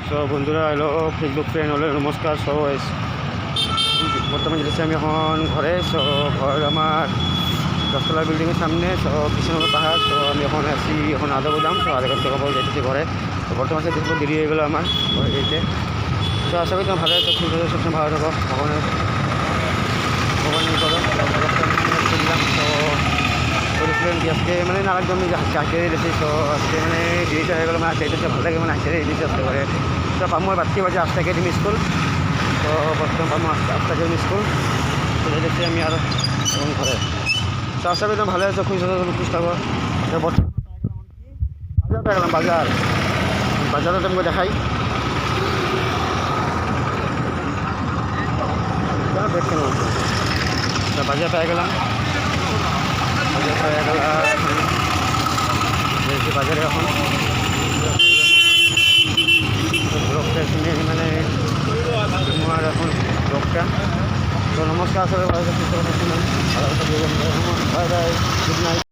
So বন্ধুরা হলো Facebook friend হলো নমস্কার। সো বর্তমানে যেতেছি আমি এখন ঘরে। সো ঘর আমার 10তলা বিল্ডিংয়ের সামনে। সো কৃষ্ণনগর পাহাড়। সো আমি এখন আছি এখন আদাবদাম। সো আধা ঘন্টা খবর যেতেছি ঘরে। তো বর্তমানে দেখবো দেরি হয়ে গেলো আমার ঘরে যেতে। তো আশা করি তোমার ভালো আছে, খুব সবসময় ভালো থাকো। ভগবানের করো দিলাম। তো করেছিলেন কি আজকে মানে নারায়ণ আজকে দিয়েছি। তো আজকে মানে দেরিটা হয়ে গেলো, মানে আজকে ভালো লাগে, মানে আজকে দিয়েছি আসতে করে। তো পাম্মুর বাচ্চা বাজে 8টা একাডেমি স্কুল। তো বর্তমান পাম্মু 8টা একাডেমি স্কুল। তো দেখছি আমি আর এখন ঘরে। তো আশা করি ভালো আছে, খুব খুশ থাকো। বাজার গেলাম, বাজারে তোমাকে দেখাই। দেখছেন বাজার পেয়ে গেলাম, বাজারে এখন ব্লগটা শুনে মানে আমার এখন ব্লগটা। তো নমস্কার, আসলে ভালো থাকুন, ভালো থাকবেন। Bye bye, good night.